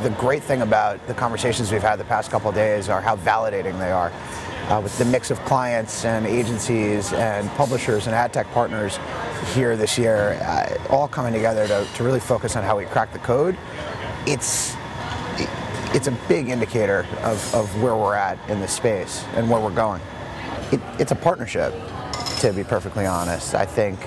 the great thing about the conversations we've had the past couple of days are how validating they are. With the mix of clients and agencies and publishers and ad tech partners here this year, all coming together to really focus on how we crack the code, it's a big indicator of where we're at in this space and where we're going. It's a partnership, to be perfectly honest. I think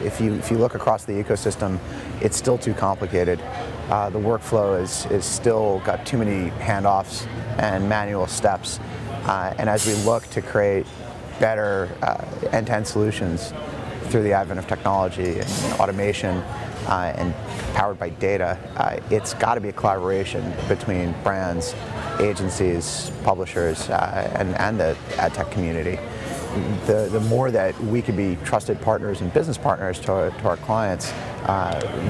if you look across the ecosystem, it's still too complicated. The workflow is still got too many handoffs and manual steps. And as we look to create better end-to-end solutions through the advent of technology and automation and powered by data, it's got to be a collaboration between brands, agencies, publishers, and the ad tech community. The more that we can be trusted partners and business partners to our clients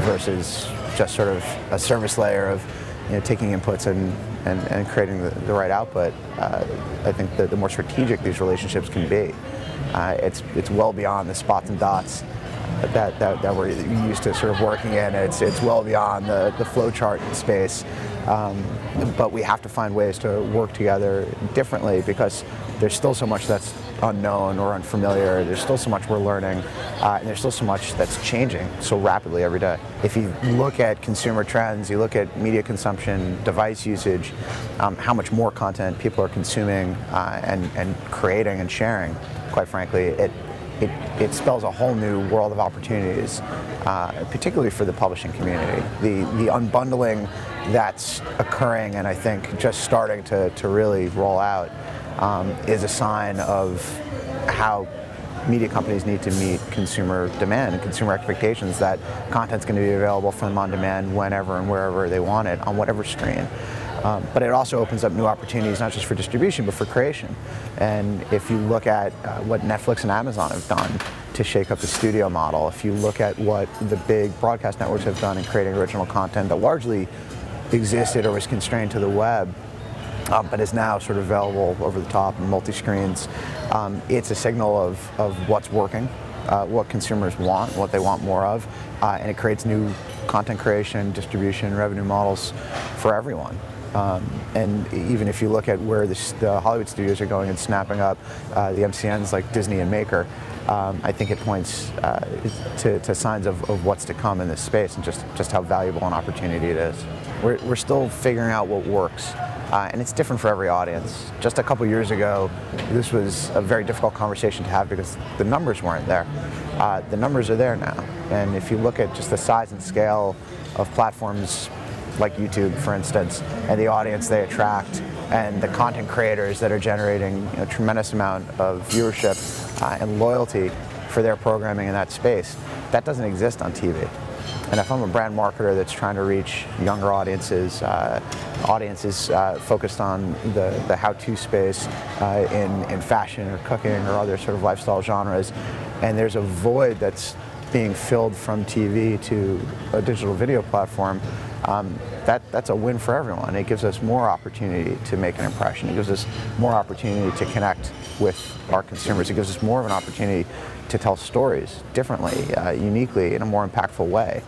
versus just sort of a service layer of taking inputs and creating the right output, I think the more strategic these relationships can be. It's well beyond the spots and dots that we're used to sort of working in. It's well beyond the flow chart space. But we have to find ways to work together differently because there's still so much that's unknown or unfamiliar. There's still so much we're learning, and there's still so much that's changing so rapidly every day. If you look at consumer trends, you look at media consumption, device usage, how much more content people are consuming and creating and sharing, quite frankly, it spells a whole new world of opportunities, particularly for the publishing community. The unbundling that's occurring and I think just starting to really roll out is a sign of how media companies need to meet consumer demand and consumer expectations that content's going to be available for them on demand whenever and wherever they want it on whatever screen. But it also opens up new opportunities not just for distribution but for creation. And if you look at what Netflix and Amazon have done to shake up the studio model, if you look at what the big broadcast networks have done in creating original content that largely existed or was constrained to the web, but is now sort of available over the top and multi-screens, it's a signal of what's working, what consumers want, what they want more of, and it creates new content creation, distribution, revenue models for everyone. And even if you look at where the Hollywood studios are going and snapping up the MCNs like Disney and Maker, I think it points to signs of what's to come in this space and just how valuable an opportunity it is. We're still figuring out what works. And it's different for every audience. Just a couple years ago, this was a very difficult conversation to have because the numbers weren't there. The numbers are there now. And if you look at just the size and scale of platforms like YouTube, for instance, and the audience they attract, and the content creators that are generating a tremendous amount of viewership and loyalty for their programming in that space, that doesn't exist on TV. And if I'm a brand marketer that's trying to reach younger audiences, audiences focused on the how-to space in fashion or cooking or other sort of lifestyle genres, and there's a void that's being filled from TV to a digital video platform, that's a win for everyone. It gives us more opportunity to make an impression. It gives us more opportunity to connect with our consumers. It gives us more of an opportunity to tell stories differently, uniquely, in a more impactful way.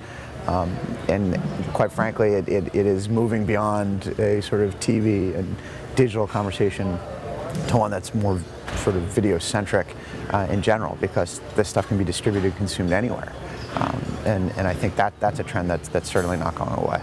And quite frankly, it is moving beyond a sort of TV and digital conversation to one that's more sort of video-centric in general, because this stuff can be distributed and consumed anywhere. And I think that's a trend that's certainly not going away.